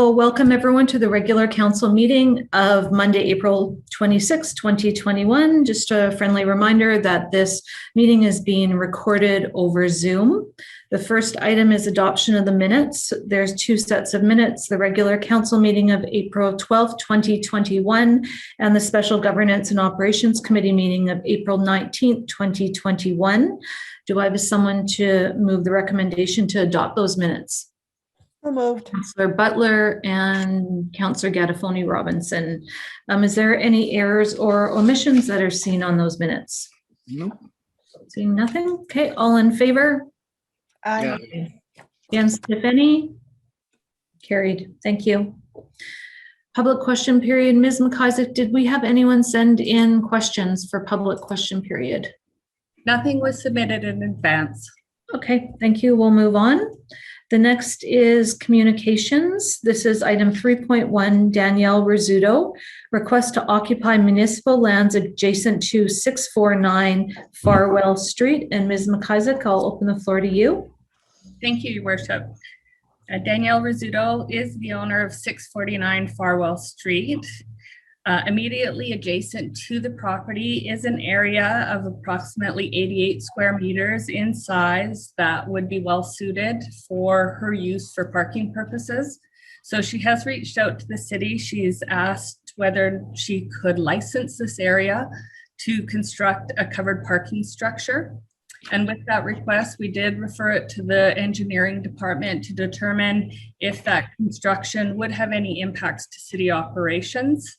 So welcome everyone to the regular council meeting of Monday, April 26, 2021. Just a friendly reminder that this meeting is being recorded over Zoom. The first item is adoption of the minutes. There's two sets of minutes, the regular council meeting of April 12, 2021, and the special governance and operations committee meeting of April 19, 2021. Do I have someone to move the recommendation to adopt those minutes? So moved. Councillor Butler and Councillor Gattafoni Robinson. Is there any errors or omissions that are seen on those minutes? Nope. Seeing nothing. Okay, all in favor? Aye. Yeah. Against, if any? Carried. Thank you. Public question period. Ms. McIsaac, did we have anyone send in questions for public question period? Nothing was submitted in advance. Okay, thank you. We'll move on. The next is communications. This is item 3.1, Danielle Rizzuto, request to occupy municipal lands adjacent to 649 Farwell Street. And Ms. McIsaac, I'll open the floor to you. Thank you, Your Worship. Danielle Rizzuto is the owner of 649 Farwell Street. Immediately adjacent to the property is an area of approximately 88 square meters in size that would be well suited for her use for parking purposes. So she has reached out to the city. She's asked whether she could license this area to construct a covered parking structure. And with that request, we did refer it to the engineering department to determine if that construction would have any impacts to city operations.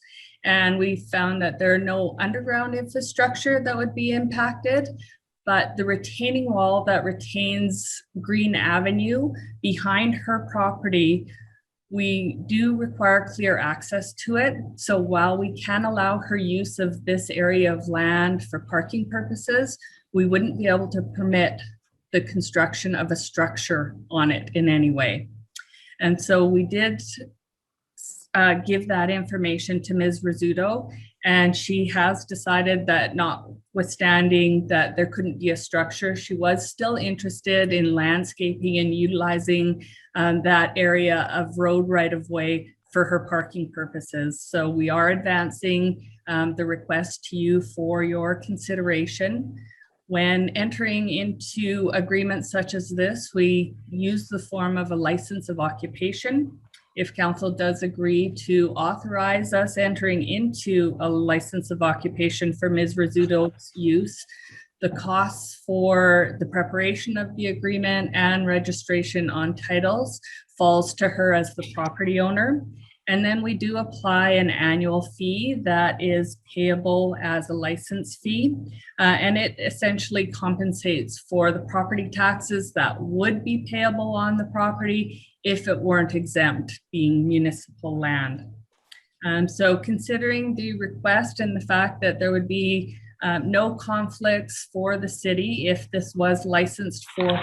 And we found that there are no underground infrastructure that would be impacted, but the retaining wall that retains Green Avenue behind her property, we do require clear access to it. So while we can allow her use of this area of land for parking purposes, we wouldn't be able to permit the construction of a structure on it in any way. And so we did give that information to Ms. Rizzuto, and she has decided that notwithstanding that there couldn't be a structure, she was still interested in landscaping and utilizing that area of road right-of-way for her parking purposes. So we are advancing the request to you for your consideration. When entering into agreements such as this, we use the form of a license of occupation. If council does agree to authorize us entering into a license of occupation for Ms. Rizzuto's use, the costs for the preparation of the agreement and registration on titles falls to her as the property owner. And then we do apply an annual fee that is payable as a license fee. And it essentially compensates for the property taxes that would be payable on the property if it weren't exempt, being municipal land. So considering the request and the fact that there would be no conflicts for the city if this was licensed for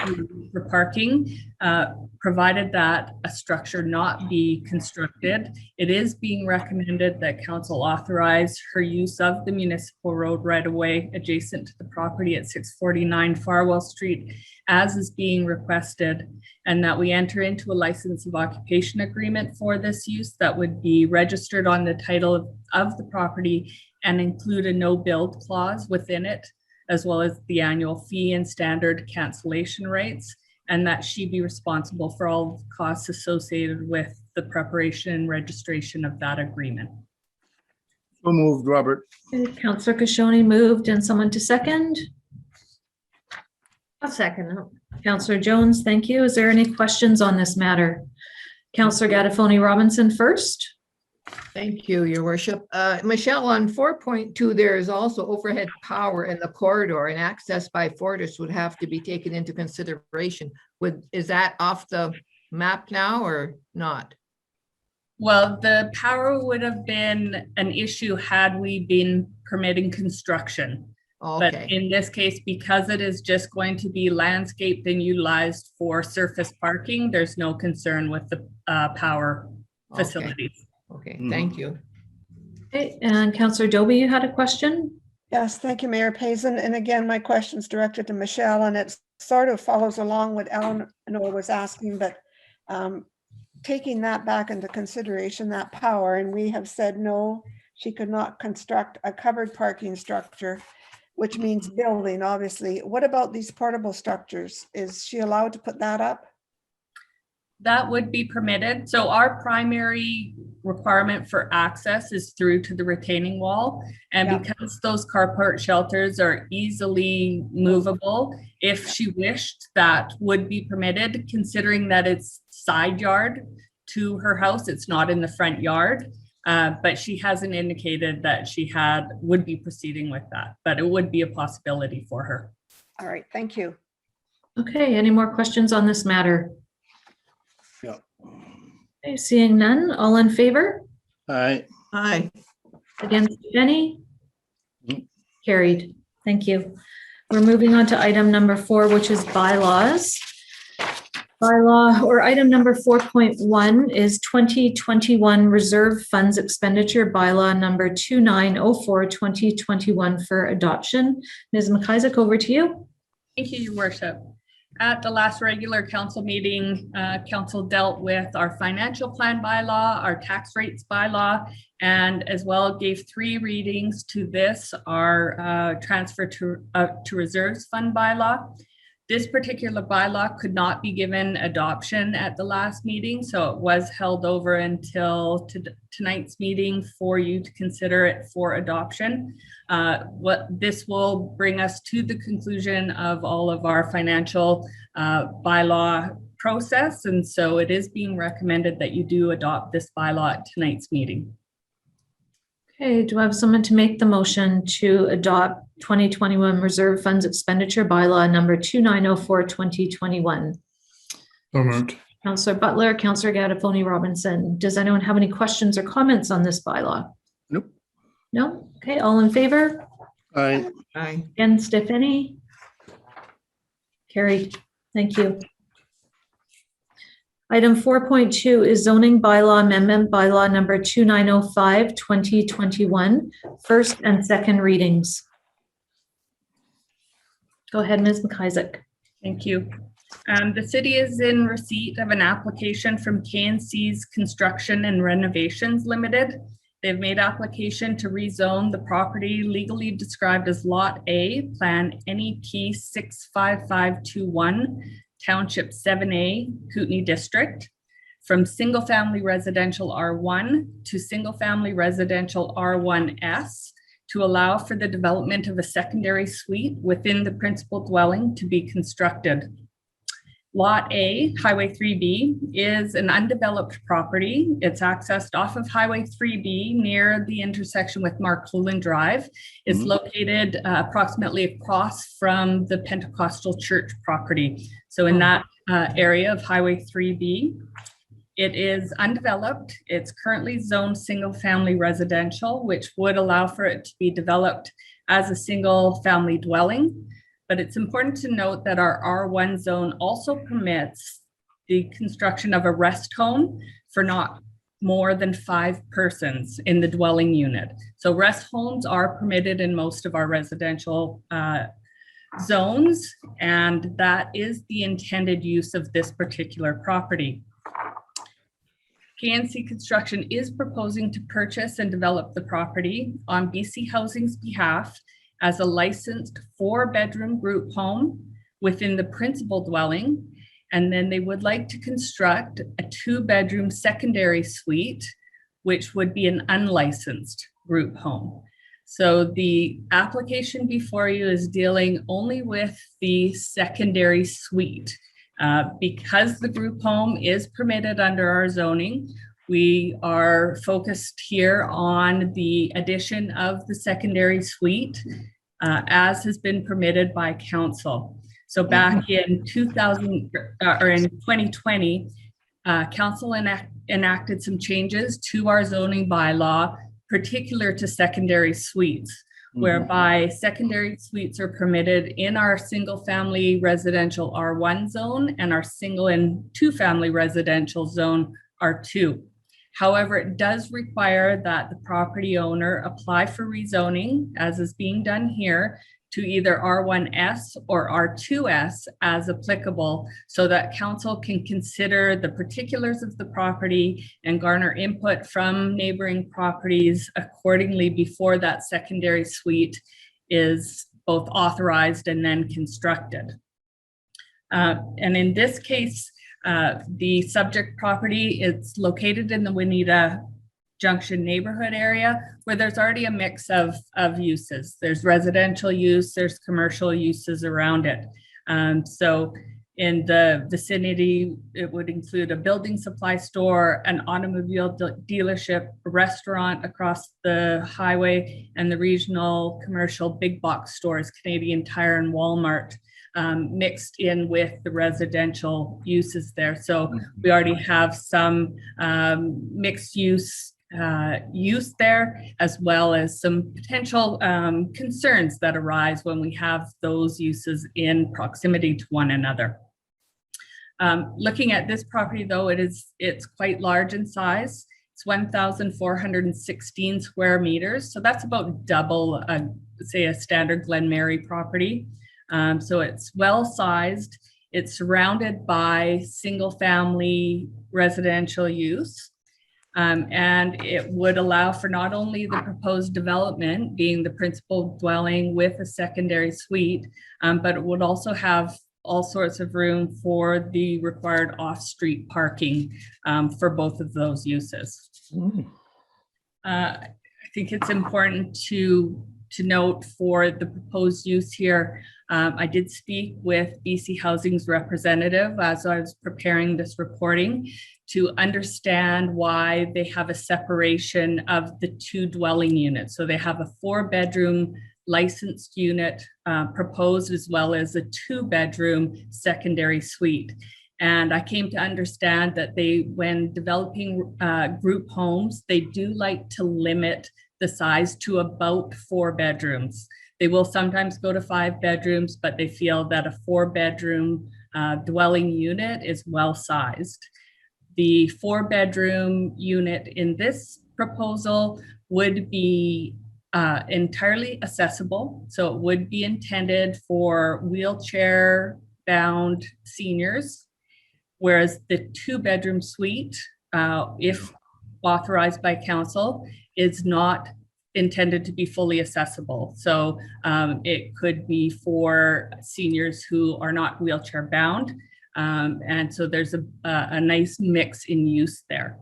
parking, provided that a structure not be constructed, it is being recommended that council authorize her use of the municipal road right-of-way adjacent to the property at 649 Farwell Street as is being requested, and that we enter into a license of occupation agreement for this use that would be registered on the title of the property and include a no build clause within it, as well as the annual fee and standard cancellation rates, and that she be responsible for all costs associated with the preparation and registration of that agreement. So moved, Robert. Councillor Kashoni moved, and someone to second? I'll second. Councillor Jones, thank you. Is there any questions on this matter? Councillor Gattafoni Robinson first. Thank you, Your Worship. Michelle, on 4.2, there is also overhead power in the corridor, and access by Fortis would have to be taken into consideration. Is that off the map now or not? Well, the power would have been an issue had we been permitting construction. But Okay, in this case, because it is just going to be landscaped and utilized for surface parking, there's no concern with the power facilities. okay, thank you. Okay, and Councillor Doby, you had a question? Yes, thank you, Mayor Payson. And again, my question's directed to Michelle, and it sort of follows along what Eleanor was asking, but taking that back into consideration, that power, and we have said, no, she could not construct a covered parking structure, which means building, obviously. What about these portable structures? Is she allowed to put that up? That would be permitted. So our primary requirement for access is through to the retaining wall. And Yeah. because those carport shelters are easily movable, if she wished, that would be permitted, considering that it's side yard to her house. It's not in the front yard. But she hasn't indicated that she would be proceeding with that, but it would be a possibility for her. All right, thank you. Okay, any more questions on this matter? Yeah. Okay, seeing none, all in favor? Aye. Aye. Against, if any? Mm. Carried. Thank you. We're moving on to item number 4, which is bylaws. Bylaw or item number 4.1 is 2021 Reserve Funds Expenditure Bylaw number 2904-2021 for adoption. Ms. McIsaac, over to you. Thank you, Your Worship. At the last regular council meeting, council dealt with our financial plan bylaw, our tax rates bylaw, and as well gave 3 readings to this, our transfer to reserves fund bylaw. This particular bylaw could not be given adoption at the last meeting, so it was held over until tonight's meeting for you to consider it for adoption. What this will bring us to the conclusion of all of our financial bylaw process, and so it is being recommended that you do adopt this bylaw at tonight's meeting. Okay, do I have someone to make the motion to adopt 2021 Reserve Funds Expenditure Bylaw number 2904-2021? So moved. Councillor Butler, Councillor Gattafoni Robinson. Does anyone have any questions or comments on this bylaw? Nope. No? Okay, all in favor? Aye. Aye. Against, if any? Carried. Thank you. Item 4.2 is zoning bylaw amendment bylaw number 2905-2021, first and second readings. Go ahead, Ms. McIsaac. Thank you. The city is in receipt of an application from KNC's Construction and Renovations Limited. They've made application to rezone the property legally described as Lot A, Plan NEP 65521, Township 7A, Kootenai District, from single-family residential R1 to single-family residential R1S to allow for the development of a secondary suite within the principal dwelling to be constructed. Lot A, Highway 3B, is an undeveloped property. It's accessed off of Highway 3B near the intersection with Marcoolin Drive. It's located approximately across from the Pentecostal Church property. So in that area of Highway 3B, it is undeveloped. It's currently zoned single-family residential, which would allow for it to be developed as a single-family dwelling. But it's important to note that our R1 zone also permits the construction of a rest home for not more than 5 persons in the dwelling unit. So rest homes are permitted in most of our residential zones, and that is the intended use of this particular property. KNC Construction is proposing to purchase and develop the property on BC Housing's behalf as a licensed 4-bedroom group home within the principal dwelling. And then they would like to construct a 2-bedroom secondary suite, which would be an unlicensed group home. So the application before you is dealing only with the secondary suite. Because the group home is permitted under our zoning, we are focused here on the addition of the secondary suite as has been permitted by council. So back in 2020, council enacted some changes to our zoning bylaw, particular to secondary suites, whereby secondary suites are permitted in our single-family residential R1 zone and our single and 2-family residential zone R2. However, it does require that the property owner apply for rezoning, as is being done here, to either R1S or R2S as applicable, so that council can consider the particulars of the property and garner input from neighboring properties accordingly before that secondary suite is both authorized and then constructed. And in this case, the subject property is located in the Juanita Junction neighborhood area where there's already a mix of uses. There's residential use, there's commercial uses around it. So in the vicinity, it would include a building supply store, an automobile dealership, a restaurant across the highway, and the regional commercial big box stores, Canadian Tire and Walmart, mixed in with the residential uses there. So we already have some mixed use there, as well as some potential concerns that arise when we have those uses in proximity to one another. Looking at this property though, it's quite large in size. It's 1,416 square meters. So that's about double, say, a standard Glen Mary property. So it's well sized. It's surrounded by single family residential use. And it would allow for not only the proposed development being the principal dwelling with a secondary suite, but it would also have all sorts of room for the required off-street parking for both of those uses. I think it's important to note for the proposed use here, I did speak with BC Housing's representative as I was preparing this reporting to understand why they have a separation of the two dwelling units. So they have a 4-bedroom licensed unit proposed, as well as a 2-bedroom secondary suite. And I came to understand that when developing group homes, they do like to limit the size to about 4 bedrooms. They will sometimes go to 5 bedrooms, but they feel that a 4-bedroom dwelling unit is well sized. The 4-bedroom unit in this proposal would be entirely accessible. So it would be intended for wheelchair-bound seniors, whereas the 2-bedroom suite, if authorized by council, is not intended to be fully accessible. So it could be for seniors who are not wheelchair-bound. And so there's a nice mix in use there.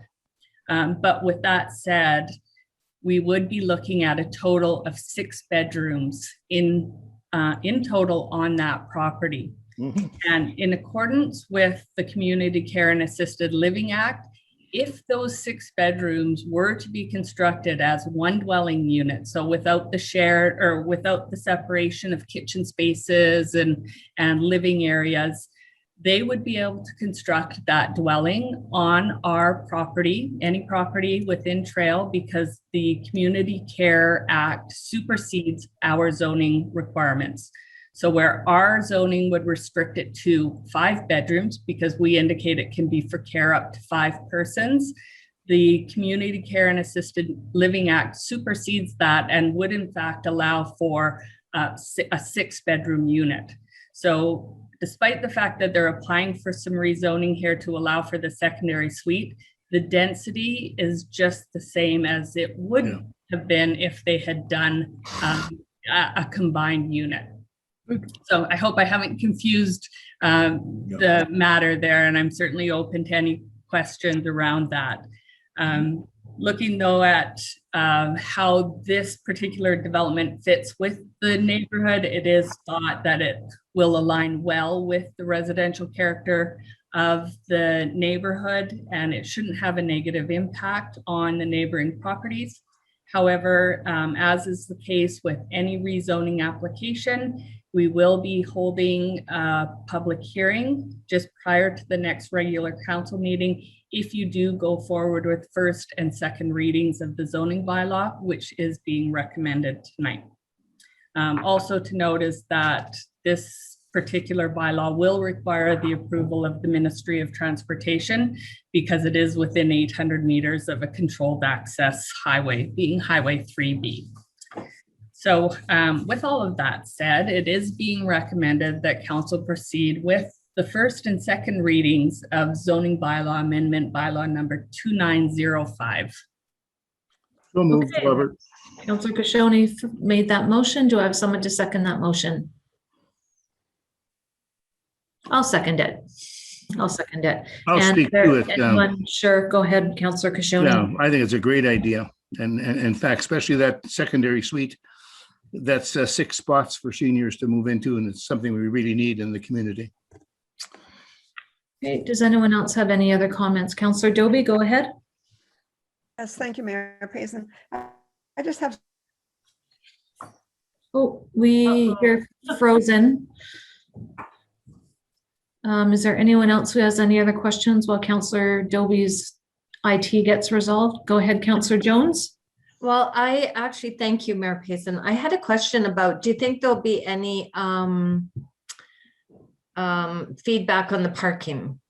But with that said, we would be looking at a total of 6 bedrooms in total on that property. And in accordance with the Community Care and Assisted Living Act, if those 6 bedrooms were to be constructed as one dwelling unit, so without the shared or without the separation of kitchen spaces and living areas, they would be able to construct that dwelling on our property, any property within Trail, because the Community Care Act supersedes our zoning requirements. So where our zoning would restrict it to 5 bedrooms, because we indicate it can be for care up to 5 persons, the Community Care and Assisted Living Act supersedes that and would in fact allow for a 6-bedroom unit. So despite the fact that they're applying for some rezoning here to allow for the secondary suite, the density is just the same as it would have been if they had done a combined unit. So I hope I haven't confused the matter there, and I'm certainly open to any questions around that. Looking though at how this particular development fits with the neighborhood, it is thought that it will align well with the residential character of the neighborhood, and it shouldn't have a negative impact on the neighboring properties. However, as is the case with any rezoning application, we will be holding a public hearing just prior to the next regular council meeting if you do go forward with first and second readings of the zoning bylaw, which is being recommended tonight. Also to note is that this particular bylaw will require the approval of the Ministry of Transportation because it is within 800 meters of a controlled access highway, being Highway 3B. So with all of that said, it is being recommended that council proceed with the first and second readings of zoning bylaw amendment bylaw number 2905. So moved, Okay. Robert. Counselor Kashoni made that motion. Do I have someone to second that motion? I'll second it. I'll second it. I'll And speak there to it. anyone- Sure, go ahead, Counselor Yeah, Kashoni. I think it's a great idea. And in fact, especially that secondary suite, that's 6 spots for seniors to move into, and it's something we really need in the community. Okay, does anyone else have any other comments? Counselor Dobie, go ahead. Yes, thank you, Mayor Payson. I just have, Oh, you're frozen. Is there anyone else who has any other questions while Counselor Dobie's IT gets resolved? Go ahead, Counselor Jones. Well, I actually, thank you, Mayor Payson. I had a question about, do you think there'll be any feedback on the parking?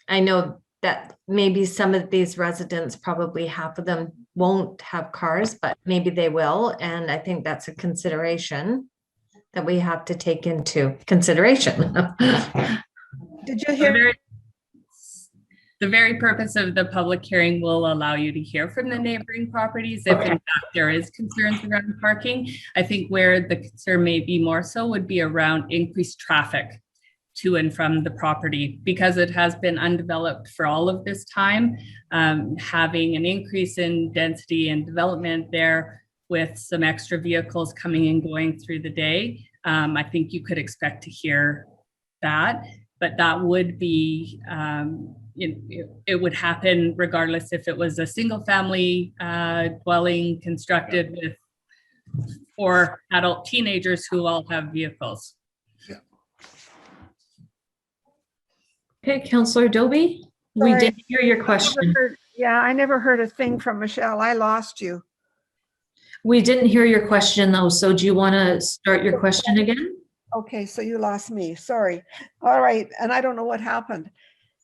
I know that maybe some of these residents, probably half of them won't have cars, but maybe they will. And I think that's a consideration that we have to take into consideration. did you hear? The very purpose of the public hearing will allow you to hear from the neighboring properties if in fact there is concerns around parking. I think where the concern may be more so would be around increased traffic to and from the property, because it has been undeveloped for all of this time. Having an increase in density and development there with some extra vehicles coming and going through the day, I think you could expect to hear that, but that would be, it would happen regardless if it was a single family dwelling constructed with 4 adult teenagers who all have vehicles. Okay, Counselor Dobie, we Sorry. did hear your I never question. heard- Yeah, I never heard a thing from Michelle. I lost you. We didn't hear your question though, so do you want to start your question again? Okay, so you lost me. Sorry. All right, and I don't know what happened.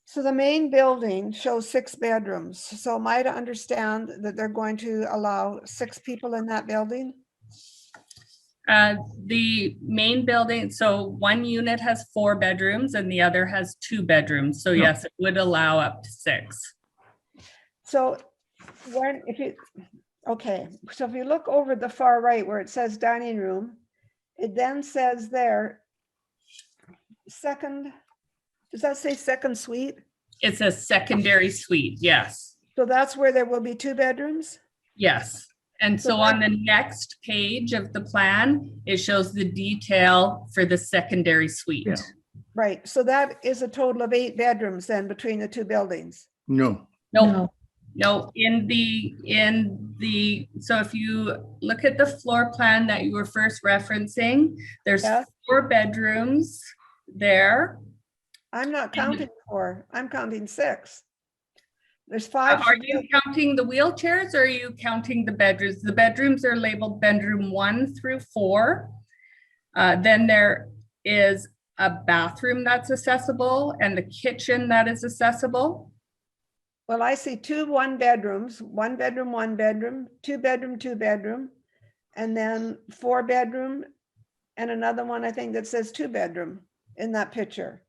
So the main building shows 6 bedrooms. So am I to understand that they're going to allow 6 people in that building? The main building, so one unit has 4 bedrooms and the other has 2 bedrooms. So yes, it would allow up to 6. So okay, so if you look over the far right where it says dining room, it then says there, second, does that say second suite? It's a secondary suite, yes, So that's where there will be 2 bedrooms? yes. And so on the next page of the plan, it shows the detail for the secondary suite. Yeah. Right, so that is a total of 8 bedrooms then between the 2 buildings. No, Nope. No, so if you look at the floor plan that you were first referencing, there's Yeah. 4 bedrooms there. I'm not counting 4, I'm counting 6. There's 5. Are you counting the wheelchairs or are you counting the bedrooms? The bedrooms are labeled bedroom 1 through 4. Then there is a bathroom that's accessible and the kitchen that is accessible. Well, I see 2 1-bedrooms, 1 bedroom, 1 bedroom, 2 bedroom, 2 bedroom, and then 4 bedroom, and another one I think that says 2 bedroom in that picture.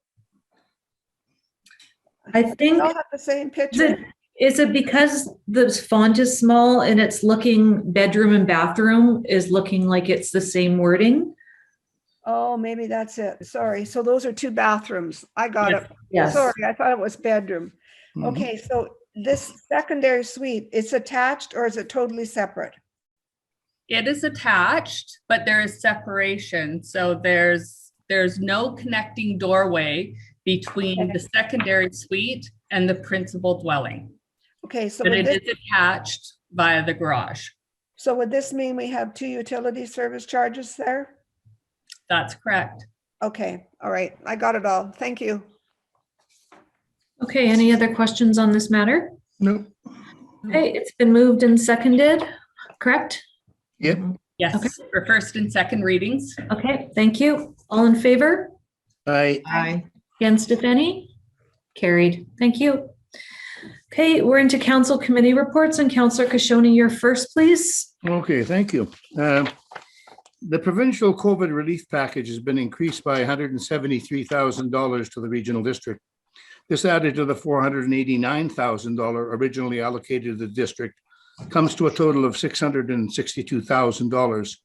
I They think, all have the same picture. is it because the font is small and it's looking, bedroom and bathroom is looking like it's the same wording? Oh, maybe that's it. Sorry. So those are 2 bathrooms. I got Yes. it. Yes. Sorry, I thought it was bedroom. Mhm. Okay, so this secondary suite, it's attached or is it totally separate? It is attached, but there is separation. So there's no connecting doorway between the secondary suite and the principal dwelling. Okay, so But would it this, is attached via the garage. so would this mean we have 2 utility service charges there? That's correct. Okay, all right, I got it all. Thank you. Okay, any other questions on this matter? no, Okay, it's been moved and seconded, correct? yep, Yes, for first and second readings. Okay, thank you. All in favor? I, Aye. Against, if any? Carried. Thank you. Okay, we're into council committee reports, and Councillor Kashoni, you're first, please. Okay, thank you. The provincial COVID relief package has been increased by $173,000 to the regional district. This added to the $489,000 originally allocated to the district comes to a total of $662,000.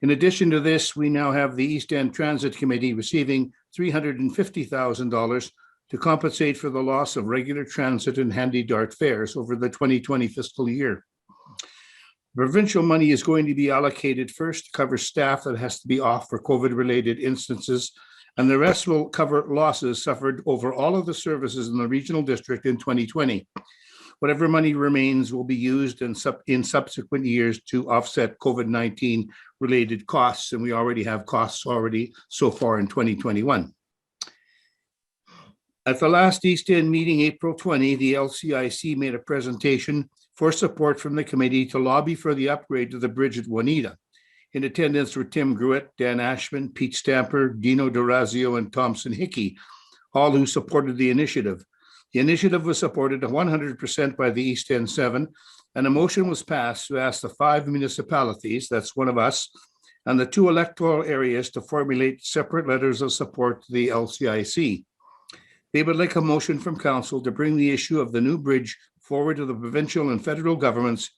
In addition to this, we now have the East End Transit Committee receiving $350,000 to compensate for the loss of regular transit and handy dart fares over the 2020 fiscal year. Provincial money is going to be allocated first to cover staff that has to be off for COVID-related instances, and the rest will cover losses suffered over all of the services in the regional district in 2020. Whatever money remains will be used in subsequent years to offset COVID-19 related costs, and we already have costs already so far in 2021. At the last East End meeting, April 20, the LCIC made a presentation for support from the committee to lobby for the upgrade to the bridge at Juanita. In attendance were Tim Gruitt, Dan Ashman, Pete Stamper, Dino D'Orazio, and Thompson Hickey, all who supported the initiative. The initiative was supported 100% by the East End 7, and a motion was passed to ask the 5 municipalities, that's one of us, and the 2 electoral areas to formulate separate letters of support to the LCIC. They would like a motion from council to bring the issue of the new bridge forward to the provincial and federal governments.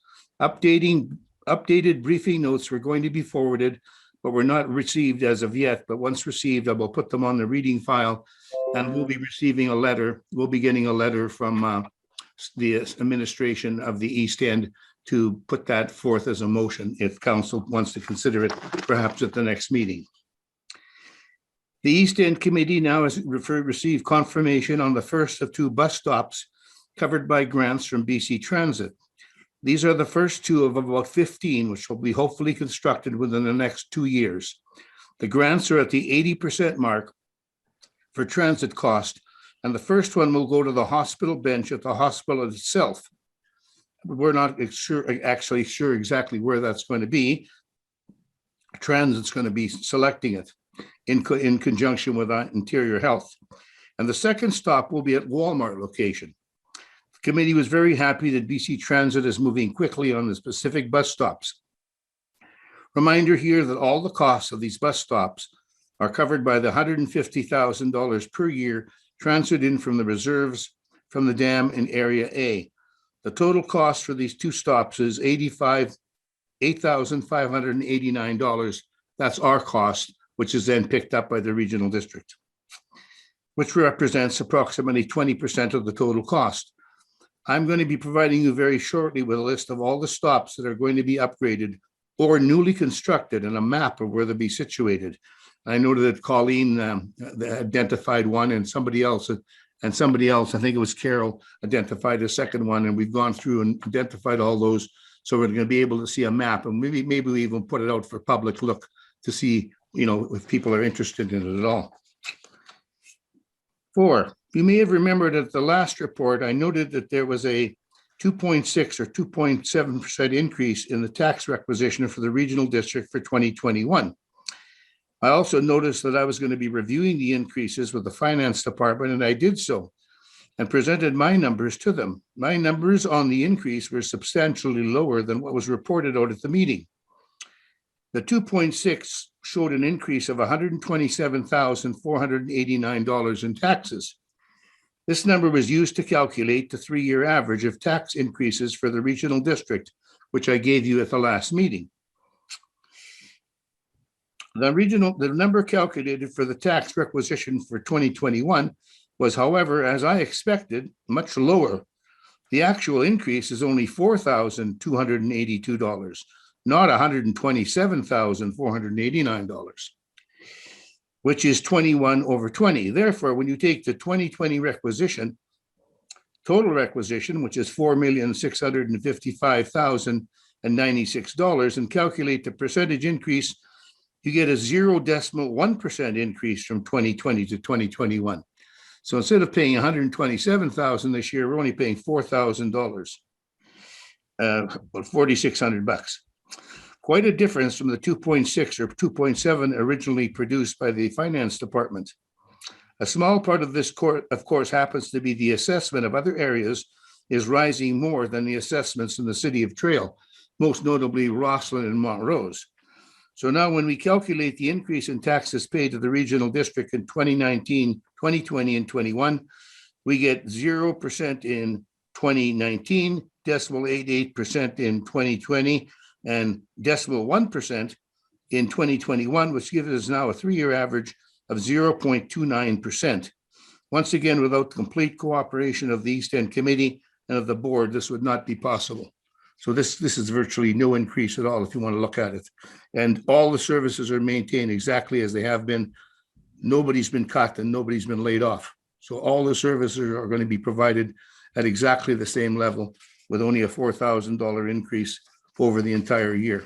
Updated briefing notes were going to be forwarded, but were not received as of yet. But once received, I will put them on the reading file, and we'll be receiving a letter. We'll be getting a letter from the administration of the East End to put that forth as a motion if council wants to consider it, perhaps at the next meeting. The East End Committee now has received confirmation on the first of 2 bus stops covered by grants from BC Transit. These are the first 2 of about 15, which will be hopefully constructed within the next 2 years. The grants are at the 80% mark for transit cost, and the first one will go to the hospital bench at the hospital itself. We're not sure exactly where that's going to be. Transit's going to be selecting it in conjunction with Interior Health. And the second stop will be at Walmart location. The committee was very happy that BC Transit is moving quickly on the specific bus stops. Reminder here that all the costs of these bus stops are covered by the $150,000 per year transferred in from the reserves from the dam in Area A. The total cost for these 2 stops is $8,589. That's our cost, which is then picked up by the regional district, which represents approximately 20% of the total cost. I'm going to be providing you very shortly with a list of all the stops that are going to be upgraded or newly constructed and a map of where they'll be situated. I noted that Colleen identified one, and somebody else, I think it was Carol, identified a second one, and we've gone through and identified all those. So we're going to be able to see a map, and maybe we even put it out for public look to see, if people are interested in it at all. 4, you may have remembered at the last report, I noted that there was a 2.6 or 2.7% increase in the tax requisition for the regional district for 2021. I also noticed that I was going to be reviewing the increases with the finance department, and I did so and presented my numbers to them. My numbers on the increase were substantially lower than what was reported out at the meeting. The 2.6 showed an increase of $127,489 in taxes. This number was used to calculate the 3-year average of tax increases for the regional district, which I gave you at the last meeting. The number calculated for the tax requisition for 2021 was, however, as I expected, much lower. The actual increase is only $4,282, not $127,489, which is 21 over 20. Therefore, when you take the 2020 requisition, total requisition, which is $4,655,096, and calculate the percentage increase, you get a 0.1% increase from 2020 to 2021. So instead of paying $127,000 this year, we're only paying $4,000, about $4,600. Quite a difference from the 2.6 or 2.7 originally produced by the finance department. A small part of this, of course, happens to be the assessment of other areas is rising more than the assessments in the city of Trail, most notably Roslyn and Montrose. So now when we calculate the increase in taxes paid to the regional district in 2019, 2020, and 21, we get 0% in 2019, 0.88% in 2020, and 0.1% in 2021, which gives us now a 3-year average of 0.29%. Once again, without complete cooperation of the East End Committee and of the board, this would not be possible. So this is virtually no increase at all if you want to look at it. And all the services are maintained exactly as they have been. Nobody's been cut and nobody's been laid off. So all the services are going to be provided at exactly the same level with only a $4,000 increase over the entire year.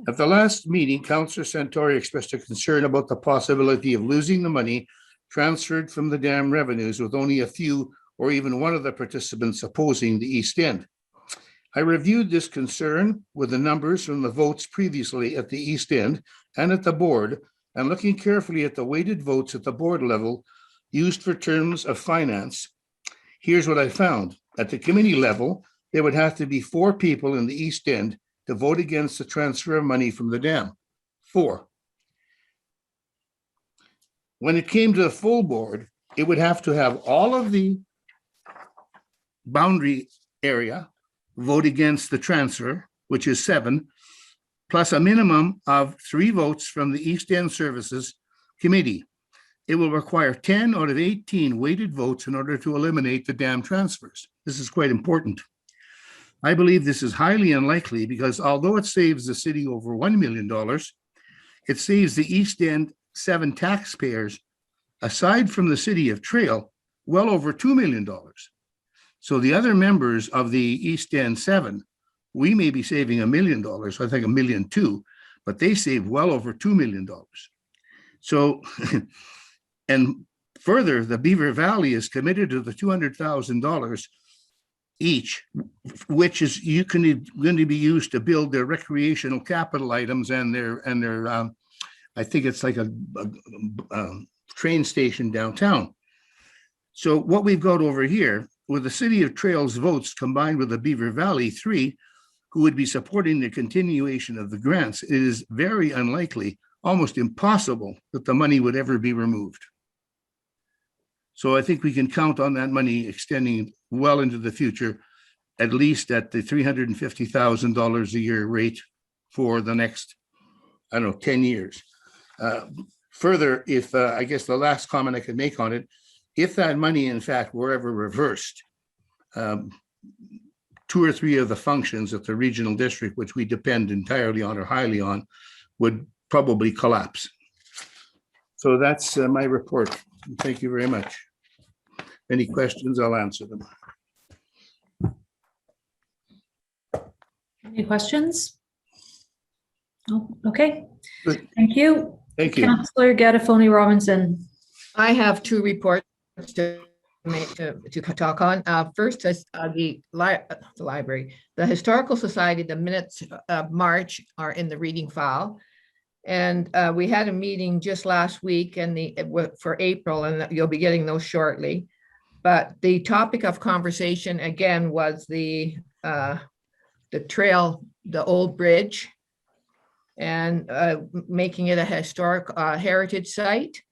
At the last meeting, Councillor Santori expressed a concern about the possibility of losing the money transferred from the dam revenues with only a few or even one of the participants opposing the East End. I reviewed this concern with the numbers from the votes previously at the East End and at the board, and looking carefully at the weighted votes at the board level used for terms of finance. Here's what I found. At the committee level, there would have to be 4 people in the East End to vote against the transfer of money from the dam. 4. When it came to the full board, it would have to have all of the boundary area vote against the transfer, which is 7, plus a minimum of 3 votes from the East End Services Committee. It will require 10 out of 18 weighted votes in order to eliminate the dam transfers. This is quite important. I believe this is highly unlikely because although it saves the city over $1 million, it saves the East End 7 taxpayers, aside from the city of Trail, well over $2 million. So the other members of the East End 7, we may be saving $1 million, I think $1.2 million, but they save well over $2 million. So, and further, the Beaver Valley is committed to the $200,000 each, which is going to be used to build their recreational capital items and their I think it's like a train station downtown. So what we've got over here with the City of Trail's votes combined with the Beaver Valley 3, who would be supporting the continuation of the grants, it is very unlikely, almost impossible, that the money would ever be removed. So I think we can count on that money extending well into the future, at least at the $350,000 a year rate for the next, 10 years. Further, if I guess the last comment I could make on it, if that money in fact were ever reversed, 2 or 3 of the functions at the regional district, which we depend entirely on or highly on, would probably collapse. So that's my report. Thank you very much. Any questions, I'll answer them. Any questions? No? Okay, Good. thank you. Thank you. Councillor Gattafoni Robinson. I have 2 reports to talk on. First is the library. The Historical Society, the minutes of March are in the reading file. And we had a meeting just last week and for April, and you'll be getting those shortly. But the topic of conversation again was the trail, the old bridge, and making it a historic heritage site.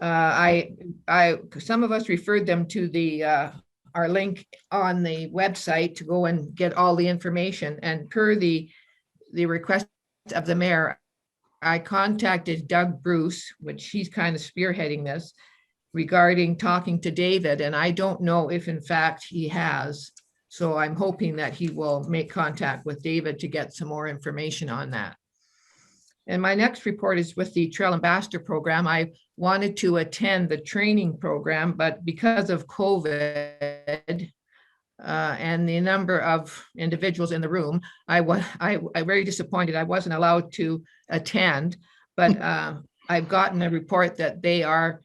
Some of us referred them to our link on the website to go and get all the information. And per the request of the mayor, I contacted Doug Bruce, which he's kind of spearheading this, regarding talking to David, and I don't know if in fact he has. So I'm hoping that he will make contact with David to get some more information on that. And my next report is with the Trail Ambassador Program. I wanted to attend the training program, but because of COVID and the number of individuals in the room, I'm very disappointed I wasn't allowed to attend, but I've gotten a report that they are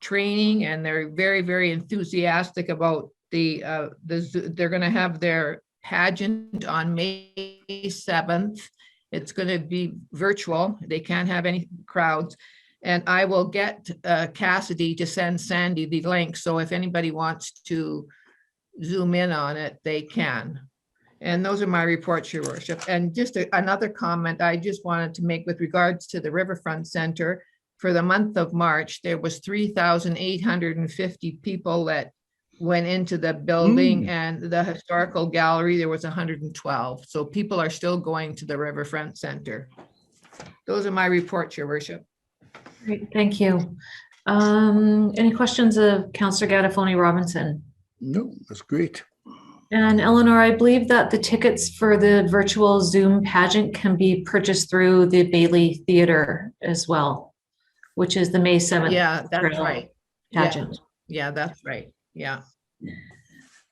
training and they're very, very enthusiastic about they're going to have their pageant on May 7th. It's going to be virtual. They can't have any crowds. And I will get Cassidy to send Sandy the link. So if anybody wants to zoom in on it, they can. And those are my reports, Your Worship. And just another comment I just wanted to make with regards to the Riverfront Center. For the month of March, there was 3,850 people that went into the building, and the historical gallery, there was 112. So people are still going to the Riverfront Center. Those are my reports, Your Worship. Great, thank you. Any questions of Councillor Gattafoni Robinson? No, that's great. And Eleanor, I believe that the tickets for the virtual Zoom pageant can be purchased through the Bailey Theatre as well, which is the May 7th. Yeah, that's Trail right. Yeah. Pageant. Yeah, that's right. Yeah.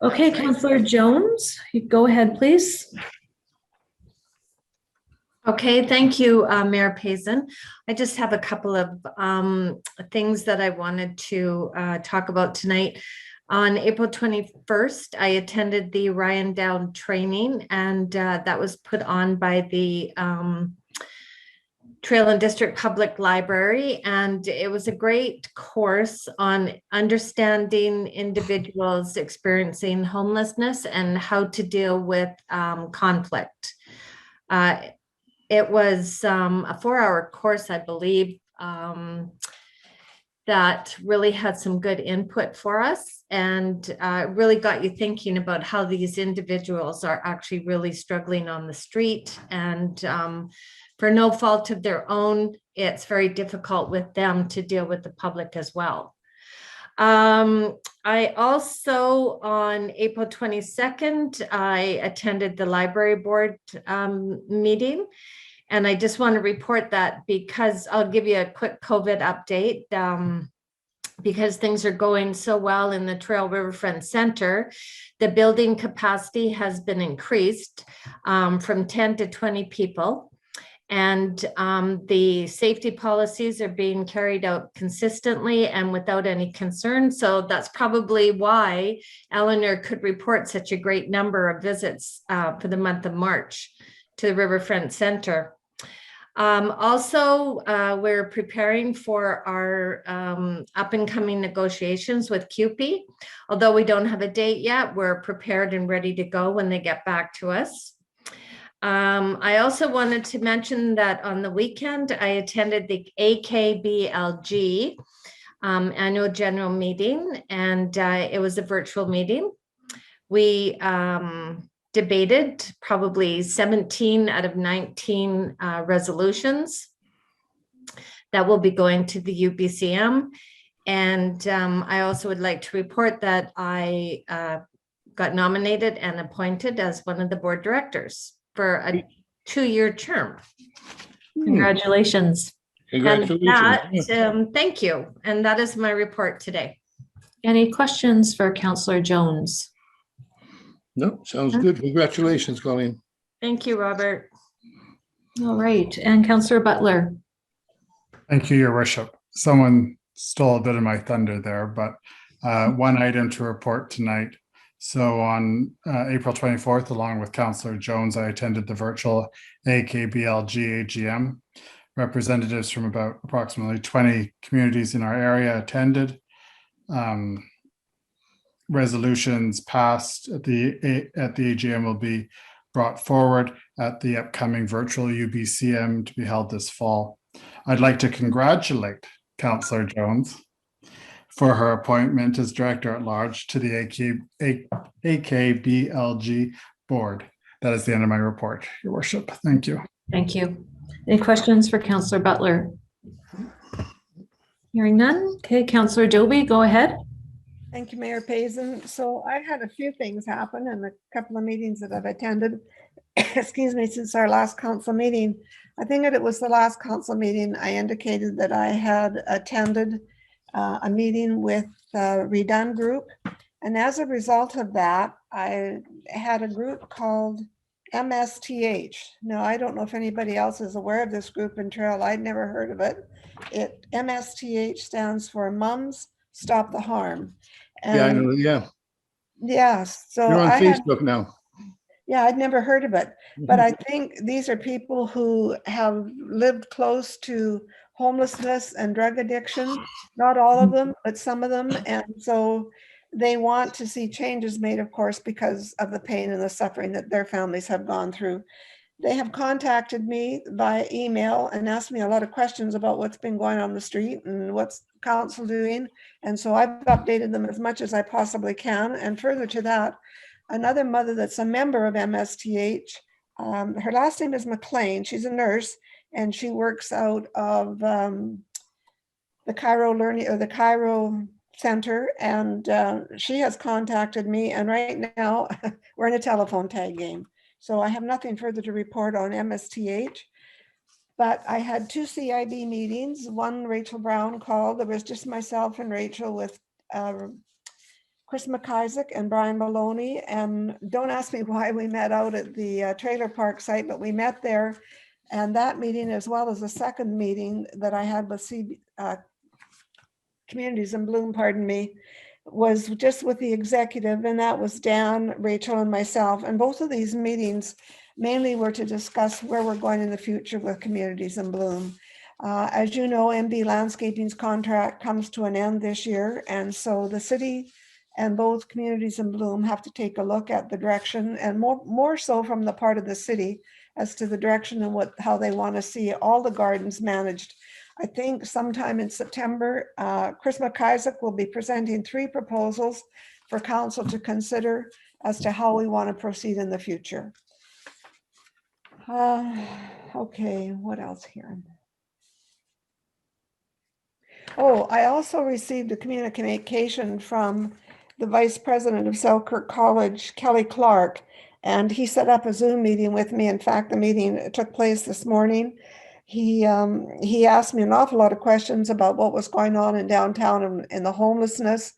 Okay, That's right. Councillor Jones, you go ahead, please. Okay, thank you, Mayor Payson. I just have a couple of things that I wanted to talk about tonight. On April 21st, I attended the Ryan Down training, and that was put on by the Trail and District Public Library. And it was a great course on understanding individuals experiencing homelessness and how to deal with conflict. It was a 4-hour course, I believe, that really had some good input for us, and really got you thinking about how these individuals are actually really struggling on the street, and for no fault of their own, it's very difficult with them to deal with the public as well. I also, on April 22nd, I attended the library board meeting. And I just want to report that because I'll give you a quick COVID update. Because things are going so well in the Trail Riverfront Center, the building capacity has been increased from 10 to 20 people. And the safety policies are being carried out consistently and without any concern. So that's probably why Eleanor could report such a great number of visits for the month of March to the Riverfront Center. Also, we're preparing for our up and coming negotiations with CUPE. Although we don't have a date yet, we're prepared and ready to go when they get back to us. I also wanted to mention that on the weekend, I attended the AKBLG annual general meeting, and it was a virtual meeting. We debated probably 17 out of 19 resolutions that will be going to the UBCM. And I also would like to report that I got nominated and appointed as one of the board directors for a 2-year term. Congratulations. Congratulations. And that, thank you. And that is my report today. Any questions for Councillor Jones? No, sounds good. Congratulations, Colleen. Thank you, Robert. All right, and Councillor Butler. Thank you, Your Worship. Someone stole a bit of my thunder there, but one item to report tonight. So on April 24th, along with Councillor Jones, I attended the virtual AKBLG AGM. Representatives from about approximately 20 communities in our area attended. Resolutions passed at the AGM will be brought forward at the upcoming virtual UBCM to be held this fall. I'd like to congratulate Councillor Jones for her appointment as Director at Large to the AKBLG board. That is the end of my report, Your Worship. Thank you. Thank you. Any questions for Councillor Butler? Hearing none. Okay, Councillor Doby, go ahead. Thank you, Mayor Payson. So I had a few things happen in a couple of meetings that I've attended, excuse me, since our last council meeting. I think that it was the last council meeting I indicated that I had attended a meeting with Redone Group. And as a result of that, I had a group called MSTH. Now, I don't know if anybody else is aware of this group in Trail. I'd never heard of it. MSTH stands for Mums Stop the Harm. Yeah, I know. Yeah, Yeah, so you're on I had, Facebook now. yeah, I'd never heard of it, but I think these are people who have lived close to homelessness and drug addiction. Not all of them, but some of them. And so They want to see changes made, of course, because of the pain and the suffering that their families have gone through. They have contacted me by email and asked me a lot of questions about what's been going on the street and what's council doing. And so I've updated them as much as I possibly can. And further to that, another mother that's a member of MSTH, her last name is McLean. She's a nurse and she works out of the Cairo Learning or the Cairo Center. And she has contacted me. And right now we're in a telephone tag game. So I have nothing further to report on MSTH. But I had 2 CIB meetings. One, Rachel Brown called. There was just myself and Rachel with Chris McIsaac and Brian Maloney. And don't ask me why we met out at the trailer park site, but we met there. And that meeting, as well as the second meeting that I had with Communities in Bloom, pardon me, was just with the executive, and that was Dan, Rachel, and myself. And both of these meetings mainly were to discuss where we're going in the future with Communities in Bloom. As you know, MB Landscaping's contract comes to an end this year, and so the city and both Communities in Bloom have to take a look at the direction, and more so from the part of the city as to the direction and how they want to see all the gardens managed. I think sometime in September, Chris McIsaac will be presenting 3 proposals for council to consider as to how we want to proceed in the future. Okay, what else here? Oh, I also received a communication from the Vice President of Selkirk College, Kelly Clark, and he set up a Zoom meeting with me. In fact, the meeting took place this morning. He asked me an awful lot of questions about what was going on in downtown and the homelessness.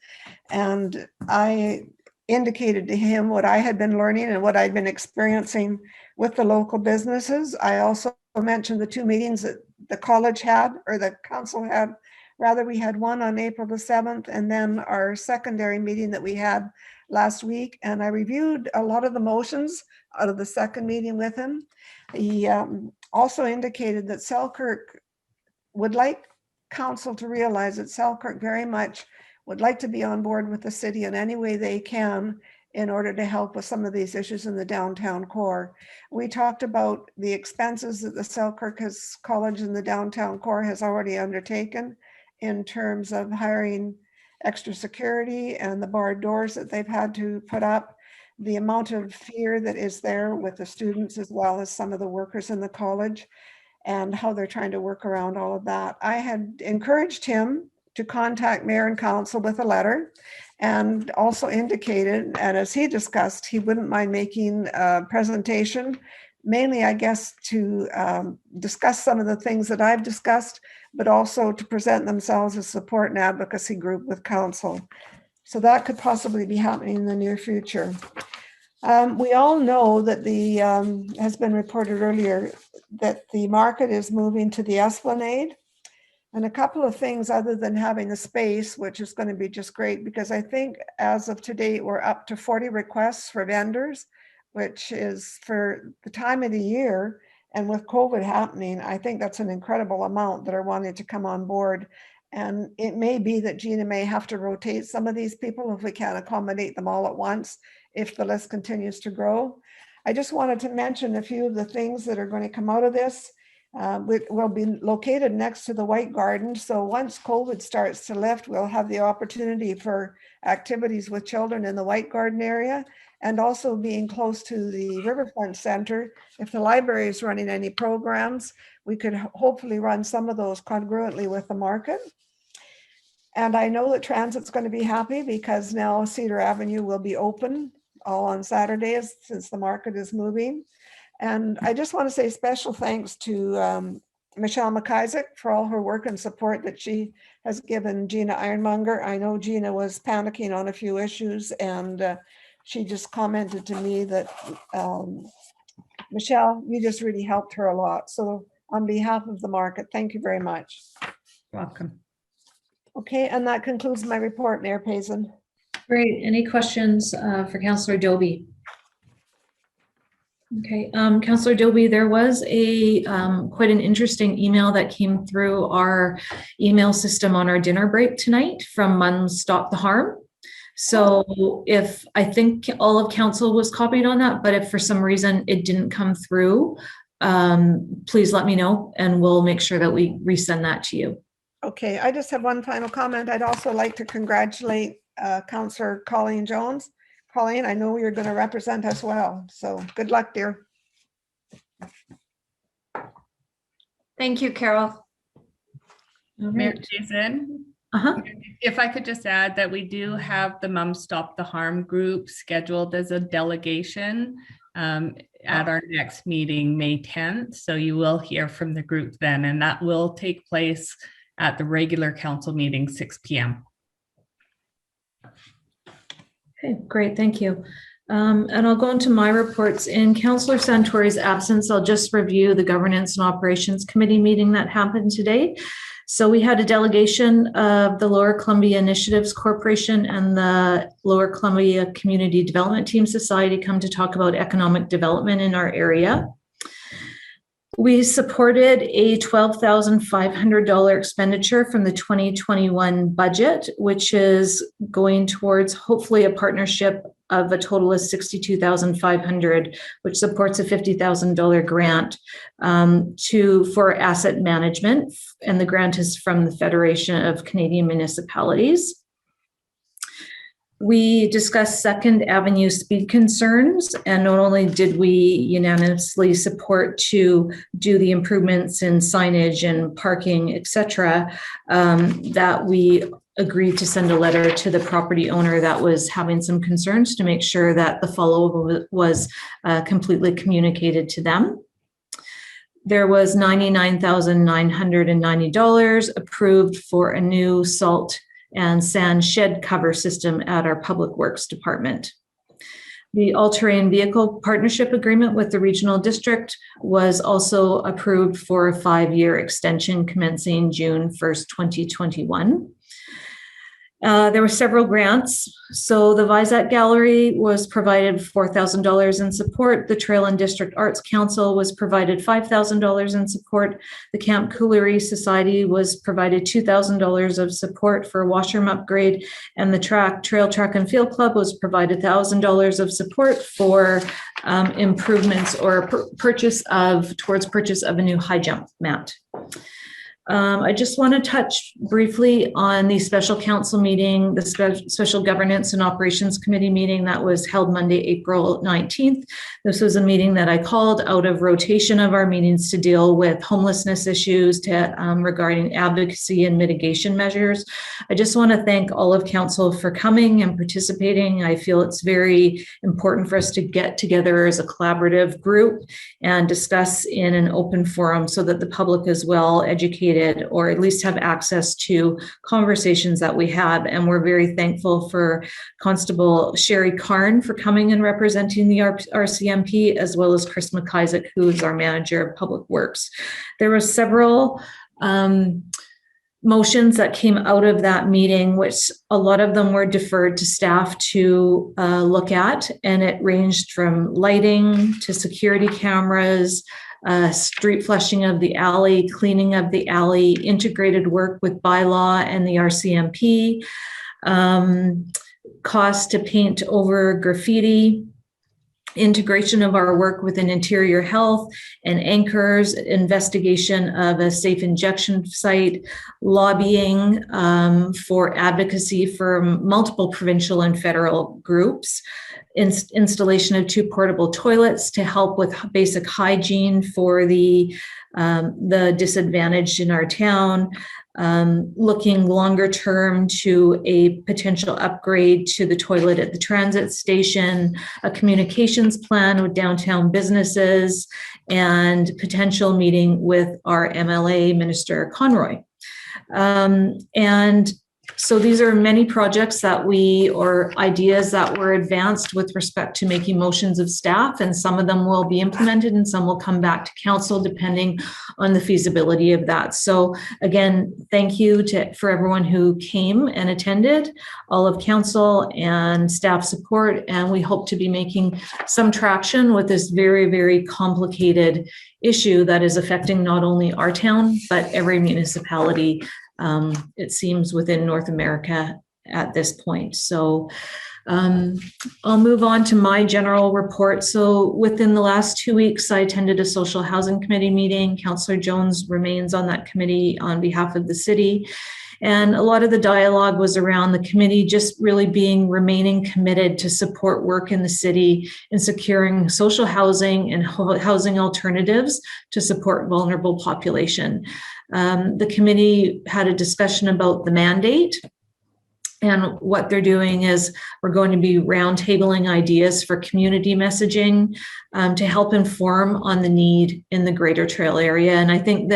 And I indicated to him what I had been learning and what I'd been experiencing with the local businesses. I also mentioned the 2 meetings that the college had, or the council had. Rather, we had one on April the 7th, and then our secondary meeting that we had last week. And I reviewed a lot of the motions out of the second meeting with him. He also indicated that Selkirk would like council to realize that Selkirk very much would like to be on board with the city in any way they can in order to help with some of these issues in the downtown core. We talked about the expenses that the Selkirk College in the downtown core has already undertaken in terms of hiring extra security and the barred doors that they've had to put up, the amount of fear that is there with the students as well as some of the workers in the college, and how they're trying to work around all of that. I had encouraged him to contact mayor and council with a letter, and also indicated, and as he discussed, he wouldn't mind making a presentation, mainly, I guess, to discuss some of the things that I've discussed, but also to present themselves as support and advocacy group with council. So that could possibly be happening in the near future. We all know that has been reported earlier, that the market is moving to the Esplanade. And a couple of things other than having the space, which is going to be just great, because I think as of today, we're up to 40 requests for vendors, which is for the time of the year. And with COVID happening, I think that's an incredible amount that are wanting to come on board. And it may be that Gina may have to rotate some of these people if we can't accommodate them all at once, if the list continues to grow. I just wanted to mention a few of the things that are going to come out of this. We'll be located next to the White Garden. So once COVID starts to lift, we'll have the opportunity for activities with children in the White Garden area, and also being close to the Riverfront Center. If the library is running any programs, we could hopefully run some of those congruently with the market. And I know that Transit's going to be happy because now Cedar Avenue will be open all on Saturdays since the market is moving. And I just want to say special thanks to Michelle McIsaac for all her work and support that she has given Gina Ironmonger. I know Gina was panicking on a few issues, and she just commented to me that, Michelle, you just really helped her a lot. So on behalf of the market, thank you very much. Welcome. Okay, and that concludes my report, Mayor Payson. Great. Any questions for Councillor Dobie? Okay, Councillor Dobie, there was a quite an interesting email that came through our email system on our dinner break tonight from Mums Stop the Harm. So if, I think all of council was copied on that, but if for some reason it didn't come through, please let me know and we'll make sure that we resend that to you. Okay, I just have one final comment. I'd also like to congratulate Councillor Colleen Jones. Colleen, I know you're going to represent us well, so good luck, dear. Thank you, Carol. All Mayor right. Jason, Uh-huh. if I could just add that we do have the Mum Stop the Harm group scheduled as a delegation at our next meeting, May 10th. So you will hear from the group then, and that will take place at the regular council meeting, 6 p.m. Okay, great, thank you. And I'll go into my reports. In Councillor Santori's absence, I'll just review the Governance and Operations Committee meeting that happened today. So we had a delegation of the Lower Columbia Initiatives Corporation and the Lower Columbia Community Development Team Society come to talk about economic development in our area. We supported a $12,500 expenditure from the 2021 budget, which is going towards hopefully a partnership of a total of $62,500, which supports a $50,000 grant for asset management. And the grant is from the Federation of Canadian Municipalities. We discussed Second Avenue speed concerns, and not only did we unanimously support to do the improvements in signage and parking, etc., that we agreed to send a letter to the property owner that was having some concerns to make sure that the follow-up was completely communicated to them. There was $99,990 approved for a new salt and sand shed cover system at our Public Works Department. The all-terrain vehicle partnership agreement with the regional district was also approved for a 5-year extension commencing June 1st, 2021. There were several grants. So the Vizat Gallery was provided $4,000 in support. The Trail and District Arts Council was provided $5,000 in support. The Camp Coolery Society was provided $2,000 of support for a washroom upgrade. And the Trail Track and Field Club was provided $1,000 of support for improvements or towards purchase of a new high jump mat. I just want to touch briefly on the special council meeting, the special governance and operations committee meeting that was held Monday, April 19th. This was a meeting that I called out of rotation of our meetings to deal with homelessness issues regarding advocacy and mitigation measures. I just want to thank all of council for coming and participating. I feel it's very important for us to get together as a collaborative group and discuss in an open forum so that the public is well educated or at least have access to conversations that we had. And we're very thankful for Constable Sherry Karn for coming and representing the RCMP, as well as Chris McIsaac, who is our manager of public works. There were several motions that came out of that meeting, which a lot of them were deferred to staff to look at. And it ranged from lighting to security cameras, street flushing of the alley, cleaning of the alley, integrated work with bylaw and the RCMP, cost to paint over graffiti, integration of our work within interior health and anchors, investigation of a safe injection site, lobbying for advocacy for multiple provincial and federal groups, installation of 2 portable toilets to help with basic hygiene for the disadvantaged in our town, looking longer term to a potential upgrade to the toilet at the transit station, a communications plan with downtown businesses, and potential meeting with our MLA, Minister Conroy. And so these are many projects or ideas that were advanced with respect to making motions of staff, and some of them will be implemented and some will come back to council depending on the feasibility of that. So again, thank you for everyone who came and attended, all of council and staff support, and we hope to be making some traction with this very, very complicated issue that is affecting not only our town, but every municipality it seems within North America at this point. So I'll move on to my general report. So within the last 2 weeks, I attended a social housing committee meeting. Councillor Jones remains on that committee on behalf of the city. And a lot of the dialogue was around the committee just really remaining committed to support work in the city in securing social housing and housing alternatives to support vulnerable population. The committee had a discussion about the mandate. And what they're doing is we're going to be roundtabling ideas for community messaging to help inform on the need in the Greater Trail area. And I think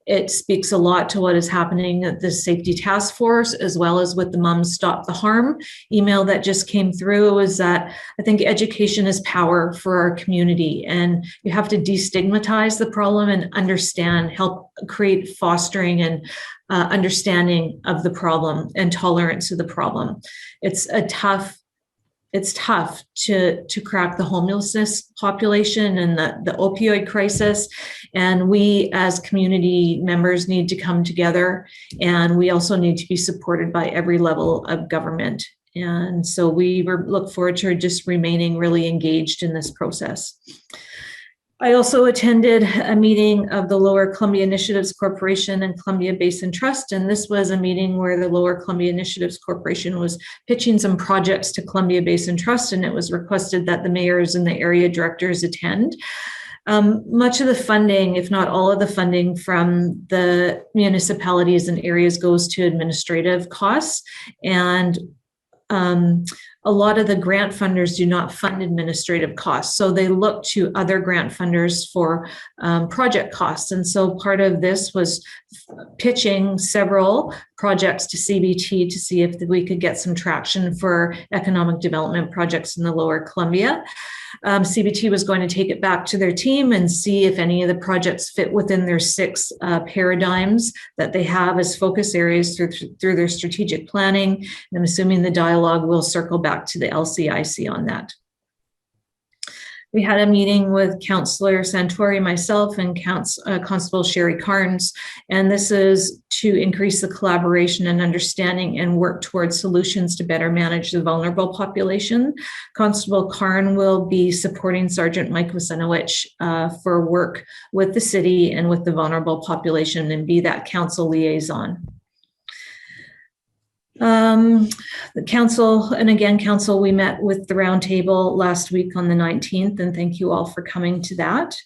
it speaks a lot to what is happening at the Safety Task Force, as well as with the Mums Stop the Harm email that just came through, is that I think education is power for our community, and you have to destigmatize the problem and help create fostering and understanding of the problem and tolerance of the problem. It's tough to crack the homelessness population and the opioid crisis. And we as community members need to come together, and we also need to be supported by every level of government. And so we look forward to just remaining really engaged in this process. I also attended a meeting of the Lower Columbia Initiatives Corporation and Columbia Basin Trust, and this was a meeting where the Lower Columbia Initiatives Corporation was pitching some projects to Columbia Basin Trust, and it was requested that the mayors and the area directors attend. Much of the funding, if not all of the funding from the municipalities and areas, goes to administrative costs, and a lot of the grant funders do not fund administrative costs. So they look to other grant funders for project costs. And so part of this was pitching several projects to CBT to see if we could get some traction for economic development projects in the Lower Columbia. CBT was going to take it back to their team and see if any of the projects fit within their 6 paradigms that they have as focus areas through their strategic planning. And I'm assuming the dialogue will circle back to the LCIC on that. We had a meeting with Councillor Santori, myself, and Constable Sherry Carnes, and this is to increase the collaboration and understanding and work towards solutions to better manage the vulnerable population. Constable Carn will be supporting Sergeant Mike Wasenowicz for work with the city and with the vulnerable population and be that council liaison. The council, we met with the roundtable last week on the 19th, and thank you all for coming to that.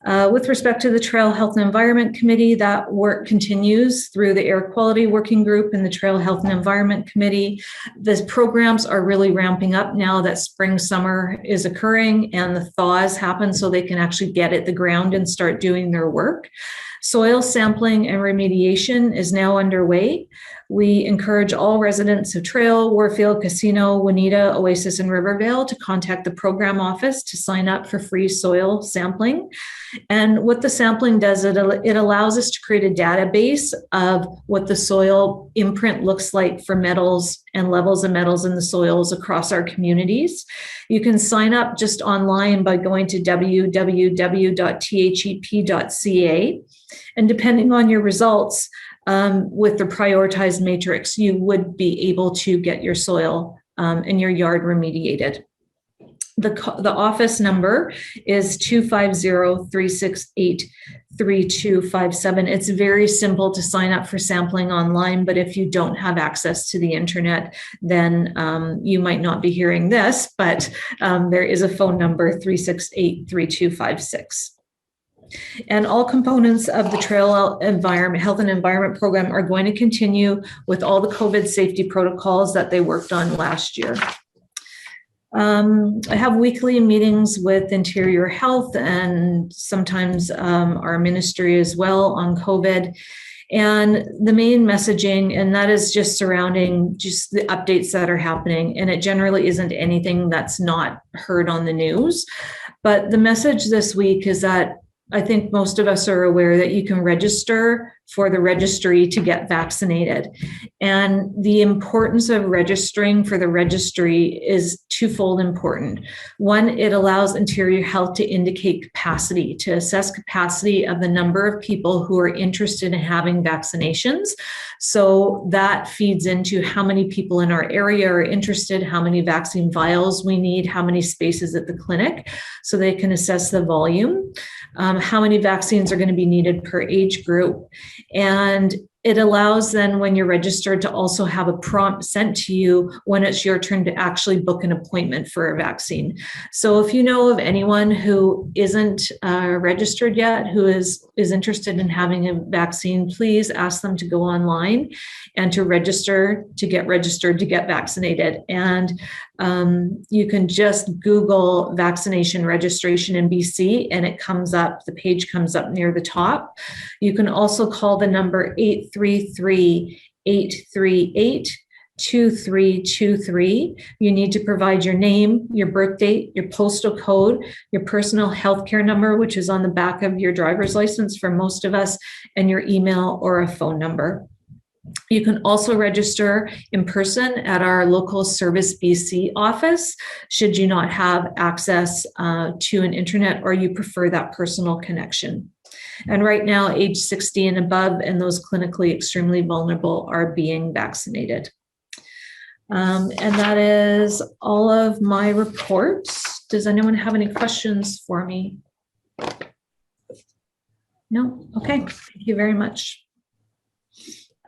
With respect to the Trail Health and Environment Committee, that work continues through the Air Quality Working Group and the Trail Health and Environment Committee. The programs are really ramping up now that spring, summer is occurring and the thaws happen, so they can actually get at the ground and start doing their work. Soil sampling and remediation is now underway. We encourage all residents of Trail, Warfield, Casino, Juanita, Oasis, and Rivervale to contact the program office to sign up for free soil sampling. And what the sampling does, it allows us to create a database of what the soil imprint looks like for metals and levels of metals in the soils across our communities. You can sign up just online by going to www.thep.ca. And depending on your results, with the prioritized matrix, you would be able to get your soil in your yard remediated. The office number is 250-368-3257. It's very simple to sign up for sampling online, but if you don't have access to the internet, then you might not be hearing this, but there is a phone number, 368-3256. And all components of the Trail Health and Environment Program are going to continue with all the COVID safety protocols that they worked on last year. I have weekly meetings with Interior Health and sometimes our ministry as well on COVID. And the main messaging, and that is just surrounding just the updates that are happening. And it generally isn't anything that's not heard on the news. But the message this week is that I think most of us are aware that you can register for the registry to get vaccinated. And the importance of registering for the registry is twofold important. One, it allows Interior Health to indicate capacity, to assess capacity of the number of people who are interested in having vaccinations. So that feeds into how many people in our area are interested, how many vaccine vials we need, how many spaces at the clinic, so they can assess the volume, how many vaccines are going to be needed per age group. And it allows then, when you're registered, to also have a prompt sent to you when it's your turn to actually book an appointment for a vaccine. So if you know of anyone who isn't registered yet, who is interested in having a vaccine, please ask them to go online and to register, to get registered, to get vaccinated. And you can just Google vaccination registration in BC and it comes up, the page comes up near the top. You can also call the number 833-838-2323. You need to provide your name, your birth date, your postal code, your personal healthcare number, which is on the back of your driver's license for most of us, and your email or a phone number. You can also register in person at our local Service BC office, should you not have access to an internet or you prefer that personal connection. And right now, age 60 and above and those clinically extremely vulnerable are being vaccinated. And that is all of my reports. Does anyone have any questions for me? No? Okay, thank you very much.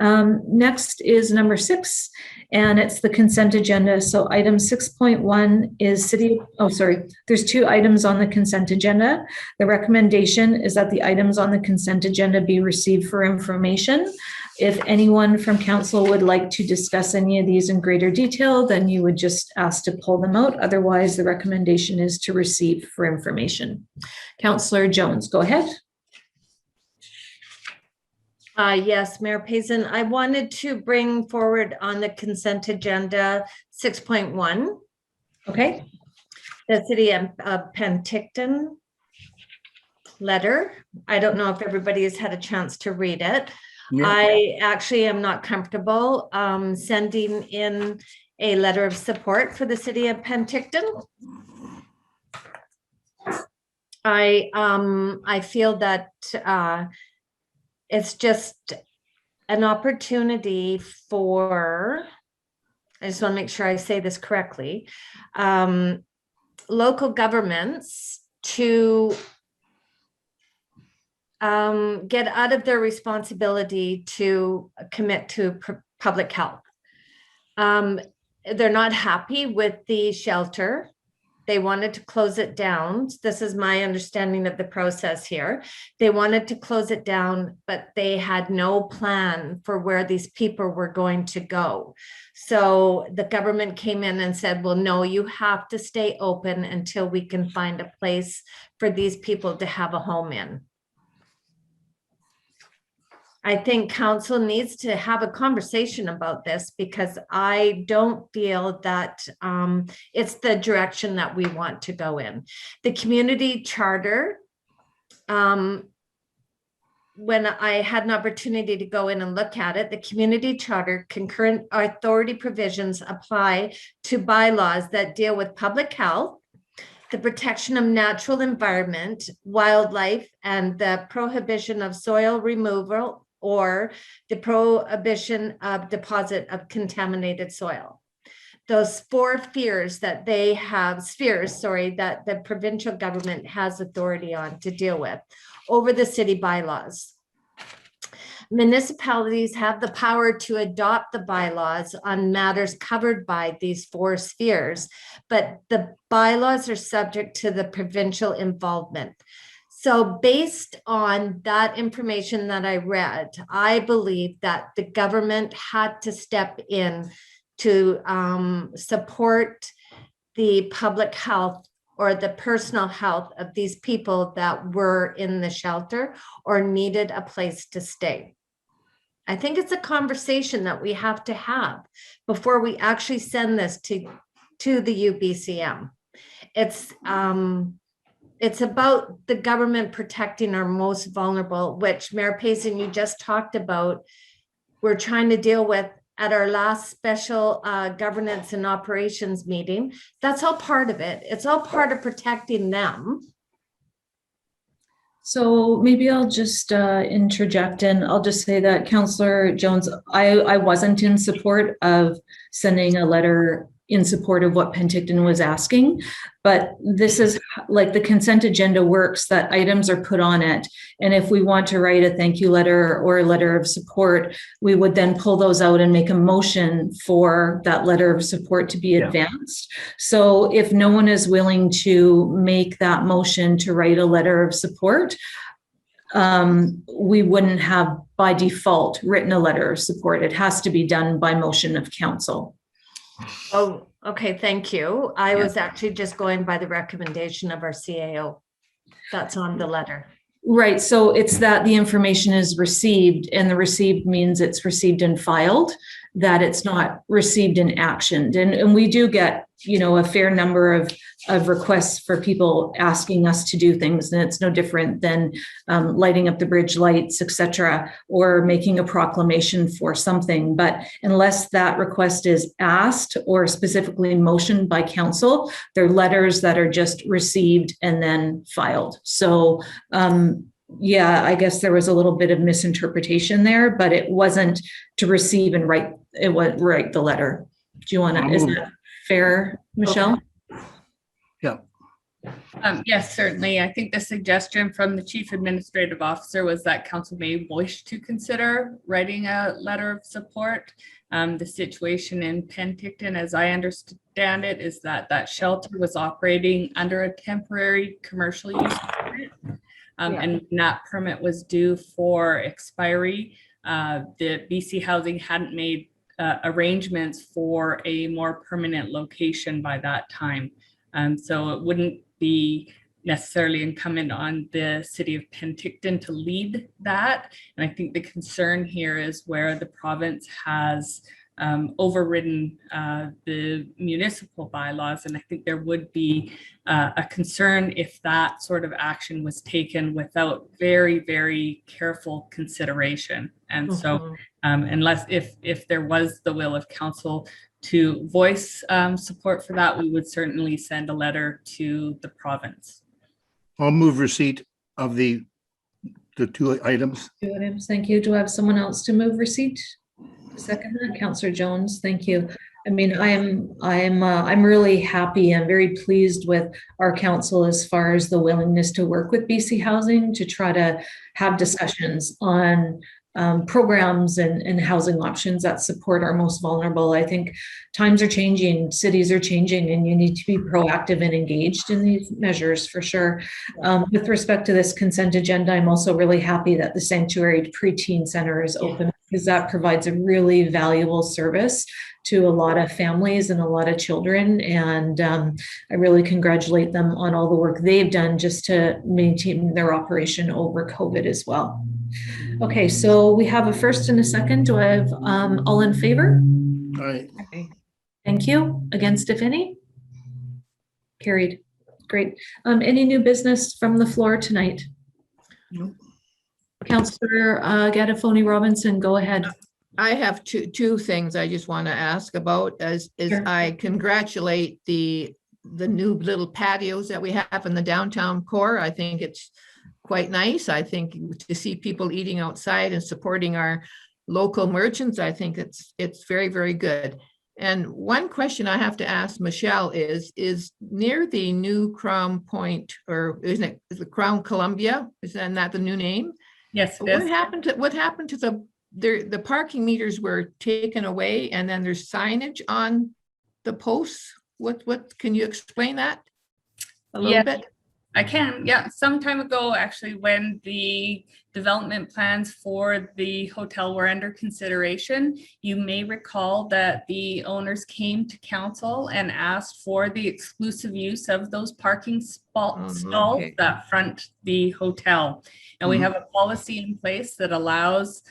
Next is number 6, and it's the consent agenda. So item 6.1 is there's 2 items on the consent agenda. The recommendation is that the items on the consent agenda be received for information. If anyone from council would like to discuss any of these in greater detail, then you would just ask to pull them out. Otherwise, the recommendation is to receive for information. Councillor Jones, go ahead. Yes, Mayor Payson, I wanted to bring forward on the consent agenda 6.1. Okay. The City of Penticton letter. I don't know if everybody has had a chance to read it. Yeah. I actually am not comfortable sending in a letter of support for the City of Penticton. I feel that it's just an opportunity for, I just want to make sure I say this correctly, local governments to get out of their responsibility to commit to public health. They're not happy with the shelter. They wanted to close it down. This is my understanding of the process here. They wanted to close it down, but they had no plan for where these people were going to go. So the government came in and said, well, no, you have to stay open until we can find a place for these people to have a home in. I think council needs to have a conversation about this because I don't feel that it's the direction that we want to go in. The community charter, when I had an opportunity to go in and look at it, the community charter concurrent authority provisions apply to bylaws that deal with public health, the protection of natural environment, wildlife, and the prohibition of soil removal or the prohibition of deposit of contaminated soil. Those 4 spheres that they have, that the provincial government has authority on to deal with over the city bylaws. Municipalities have the power to adopt the bylaws on matters covered by these 4 spheres, but the bylaws are subject to the provincial involvement. So based on that information that I read, I believe that the government had to step in to support the public health or the personal health of these people that were in the shelter or needed a place to stay. I think it's a conversation that we have to have before we actually send this to the UBCM. It's It's about the government protecting our most vulnerable, which Mayor Payson, you just talked about. We're trying to deal with at our last special governance and operations meeting. That's all part of it. It's all part of protecting them. So maybe I'll just interject, and I'll just say that Councillor Jones, I wasn't in support of sending a letter in support of what Penticton was asking, but this is like the consent agenda works, that items are put on it. And if we want to write a thank you letter or a letter of support, we would then pull those out and make a motion for that letter of support to be advanced. So if no one is willing to make that motion to write a letter of support, we wouldn't have by default written a letter of support. It has to be done by motion of council. Oh, okay, thank you. I was actually just going by the recommendation of our CAO. That's on the letter. Right, so it's that the information is received, and the received means it's received and filed, that it's not received and actioned. And we do get, a fair number of requests for people asking us to do things, and it's no different than lighting up the bridge lights, etc., or making a proclamation for something. But unless that request is asked or specifically motioned by council, they're letters that are just received and then filed. So I guess there was a little bit of misinterpretation there, but it wasn't to receive and write the letter. Do you want to, is that fair, Michelle? Yes, certainly. I think the suggestion from the Chief Administrative Officer was that council may wish to consider writing a letter of support. The situation in Penticton, as I understand it, is that shelter was operating under a temporary commercial use permit. And when that permit was due for expiry, the BC Housing hadn't made arrangements for a more permanent location by that time. So it wouldn't be necessarily incumbent on the city of Penticton to lead that. And I think the concern here is where the province has overridden the municipal bylaws. And I think there would be a concern if that sort of action was taken without very, very careful consideration. And so unless if there was the will of council to voice support for that, we would certainly send a letter to the province. I'll move receipt of the two items. Thank you. Do I have someone else to move receipt? Second that, Councillor Jones. Thank you. I mean, I'm really happy. I'm very pleased with our council as far as the willingness to work with BC Housing to try to have discussions on programs and housing options that support our most vulnerable. I think times are changing, cities are changing, and you need to be proactive and engaged in these measures for sure. With respect to this consent agenda, I'm also really happy that the Sanctuary Preteen Center is open, because that provides a really valuable service to a lot of families and a lot of children. And I really congratulate them on all the work they've done just to maintain their operation over COVID as well. Okay, so we have a first and a second. Do I have all in favor? All right. Thank you. Against, if any? Carried. Great. Any new business from the floor tonight? Nope. Councillor Gattafoni Robinson, go ahead. I have two things I just want to ask about as Sure. I congratulate the new little patios that we have in the downtown core. I think it's quite nice. I think to see people eating outside and supporting our local merchants, I think it's very, very good. And one question I have to ask Michelle is near the new Crown Point, or isn't it, is the Crown Columbia? Isn't that the new name? Yes, it What is. happened to the parking meters were taken away, and then there's signage on the posts? What can you explain that a little Yeah. bit? I can, yeah. Some time ago, actually, when the development plans for the hotel were under consideration, you may recall that the owners came to council and asked for the exclusive use of those parking stalls okay. that front the hotel. And we have a policy in place that allows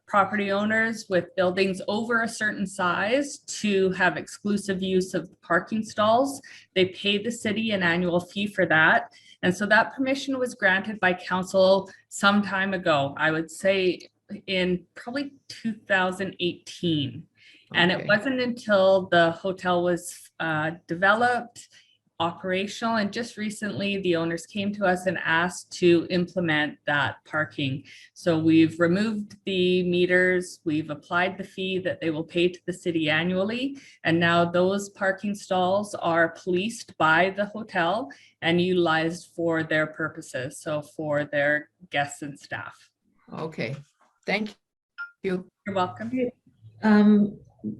property owners with buildings over a certain size to have exclusive use of parking stalls. They pay the city an annual fee for that. And so that permission was granted by council some time ago, I would say in probably 2018. And it Okay. wasn't until the hotel was developed, operational, and just recently the owners came to us and asked to implement that parking. So we've removed the meters, we've applied the fee that they will pay to the city annually, and now those parking stalls are policed by the hotel and utilized for their purposes, so for their guests and staff. Okay, thank you. You're welcome.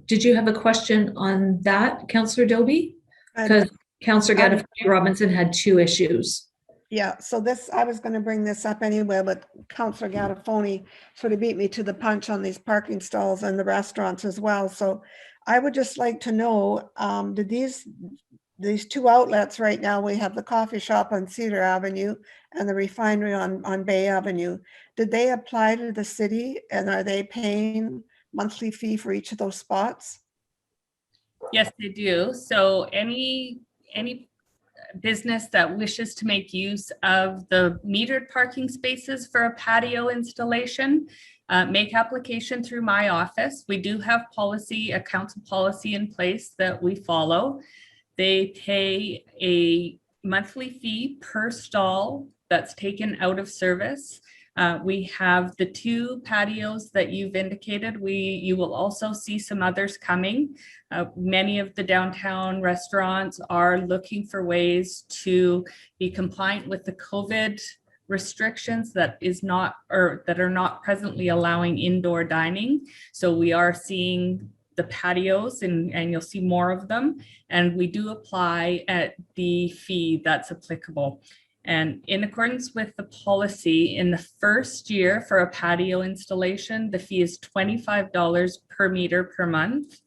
Did you have a question on that, Councillor Doby? Because Councillor Gannafoni Robinson had two issues. Yeah, so this, I was going to bring this up anyway, but Councillor Gannafoni sort of beat me to the punch on these parking stalls and the restaurants as well. So I would just like to know, did these two outlets right now, we have the coffee shop on Cedar Avenue and the refinery on Bay Avenue. Did they apply to the city and are they paying monthly fee for each of those spots? Yes, they do. So any business that wishes to make use of the metered parking spaces for a patio installation, make application through my office. We do have policy, a council policy in place that we follow. They pay a monthly fee per stall that's taken out of service. We have the two patios that you've indicated. You will also see some others coming. Many of the downtown restaurants are looking for ways to be compliant with the COVID restrictions that are not presently allowing indoor dining. So we are seeing the patios and you'll see more of them. And we do apply at the fee that's applicable. And in accordance with the policy, in the first year for a patio installation, the fee is $25 per meter per month.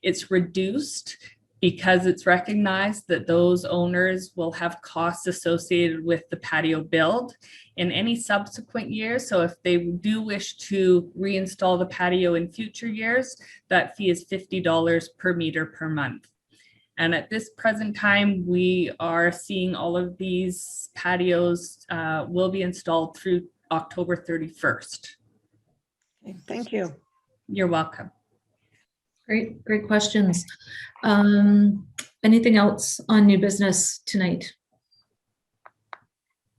It's reduced because it's recognized that those owners will have costs associated with the patio build in any subsequent years. So if they do wish to reinstall the patio in future years, that fee is $50 per meter per month. And at this present time, we are seeing all of these patios will be installed through October 31st. Okay, thank you. You're welcome. Great questions. Anything else on new business tonight?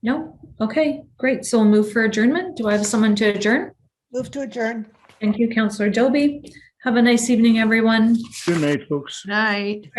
No? Okay, great. So we'll move for adjournment. Do I have someone to adjourn? Move to adjourn. Thank you, Councillor Doby. Have a nice evening, everyone. Good night, folks. Night.